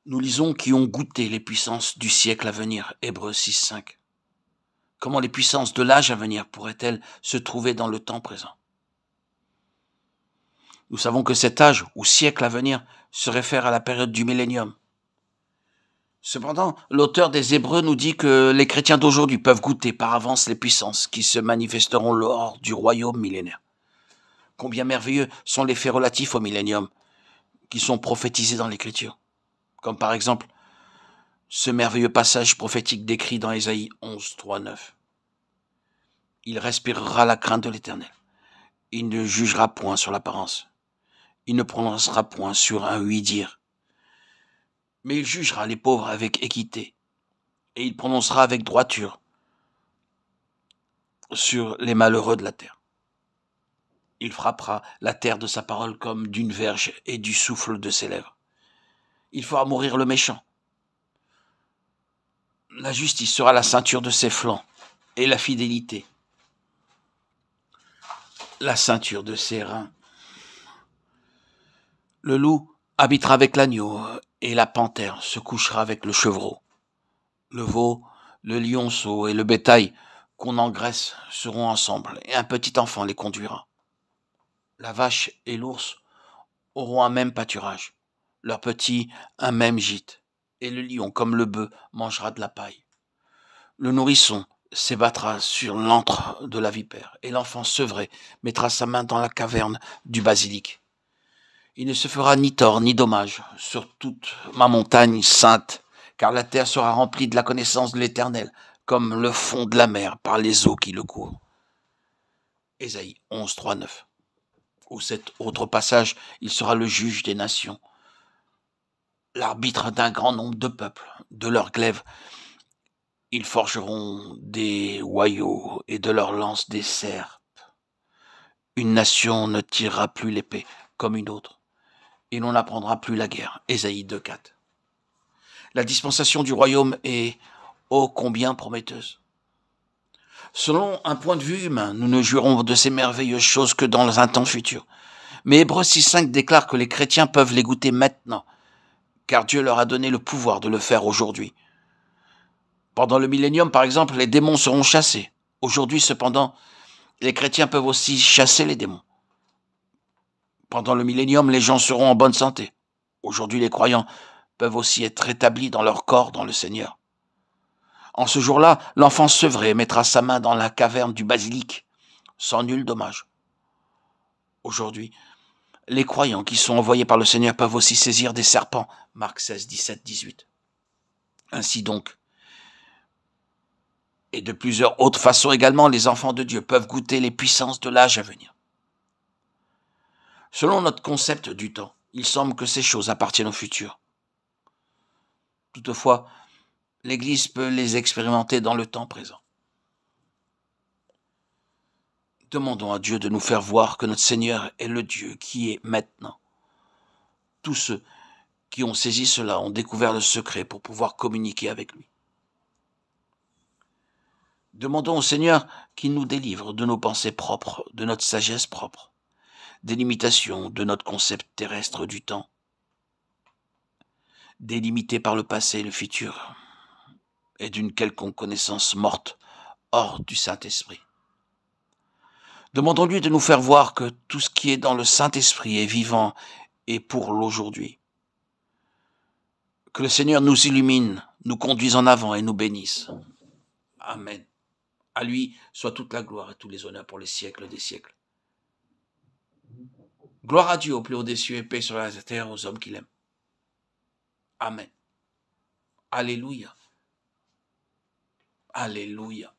Nous lisons qui ont goûté les puissances du siècle à venir, Hébreux 6:5. Comment les puissances de l'âge à venir pourraient-elles se trouver dans le temps présent? Nous savons que cet âge ou siècle à venir se réfère à la période du millénium. Cependant, l'auteur des Hébreux nous dit que les chrétiens d'aujourd'hui peuvent goûter par avance les puissances qui se manifesteront lors du royaume millénaire. Combien merveilleux sont les faits relatifs au millénium qui sont prophétisés dans l'Écriture, comme par exemple ce merveilleux passage prophétique décrit dans Ésaïe 11, 3, 9. Il respirera la crainte de l'Éternel. Il ne jugera point sur l'apparence. Il ne prononcera point sur un oui-dire. Mais il jugera les pauvres avec équité. Et il prononcera avec droiture sur les malheureux de la terre. Il frappera la terre de sa parole comme d'une verge et du souffle de ses lèvres. Il fera mourir le méchant. La justice sera la ceinture de ses flancs et la fidélité la ceinture de ses reins. Le loup habitera avec l'agneau et la panthère se couchera avec le chevreau. Le veau, le lionceau et le bétail qu'on engraisse seront ensemble et un petit enfant les conduira. La vache et l'ours auront un même pâturage, leurs petits un même gîte, et le lion comme le bœuf mangera de la paille. Le nourrisson s'ébattra sur l'antre de la vipère, et l'enfant sevré mettra sa main dans la caverne du basilic. Il ne se fera ni tort ni dommage sur toute ma montagne sainte, car la terre sera remplie de la connaissance de l'Éternel, comme le fond de la mer par les eaux qui le couvrent. Ésaïe 11, 3, 9. Ou cet autre passage, il sera le juge des nations, l'arbitre d'un grand nombre de peuples, de leurs glaives. Ils forgeront des hoyaux et de leurs lances des serpes. Une nation ne tirera plus l'épée comme une autre, et l'on n'apprendra plus la guerre. Ésaïe 2, 4. La dispensation du royaume est ô combien prometteuse. Selon un point de vue humain, nous ne jouirons de ces merveilleuses choses que dans un temps futur. Mais Hébreux 6.5 déclare que les chrétiens peuvent les goûter maintenant, car Dieu leur a donné le pouvoir de le faire aujourd'hui. Pendant le millénium, par exemple, les démons seront chassés. Aujourd'hui, cependant, les chrétiens peuvent aussi chasser les démons. Pendant le millénium, les gens seront en bonne santé. Aujourd'hui, les croyants peuvent aussi être rétablis dans leur corps dans le Seigneur. En ce jour-là, l'enfant sevré mettra sa main dans la caverne du basilic, sans nul dommage. Aujourd'hui, les croyants qui sont envoyés par le Seigneur peuvent aussi saisir des serpents. Marc 16, 17, 18. Ainsi donc, et de plusieurs autres façons également, les enfants de Dieu peuvent goûter les puissances de l'âge à venir. Selon notre concept du temps, il semble que ces choses appartiennent au futur. Toutefois, l'Église peut les expérimenter dans le temps présent. Demandons à Dieu de nous faire voir que notre Seigneur est le Dieu qui est maintenant. Tous ceux qui ont saisi cela ont découvert le secret pour pouvoir communiquer avec lui. Demandons au Seigneur qu'il nous délivre de nos pensées propres, de notre sagesse propre, des limitations de notre concept terrestre du temps, délimité par le passé et le futur, et d'une quelconque connaissance morte hors du Saint-Esprit. Demandons-lui de nous faire voir que tout ce qui est dans le Saint-Esprit est vivant et pour l'aujourd'hui. Que le Seigneur nous illumine, nous conduise en avant et nous bénisse. Amen. À lui soit toute la gloire et tous les honneurs pour les siècles des siècles. Gloire à Dieu au plus haut des cieux et paix sur la terre aux hommes qu'il aime. Amen. Alléluia. Alléluia.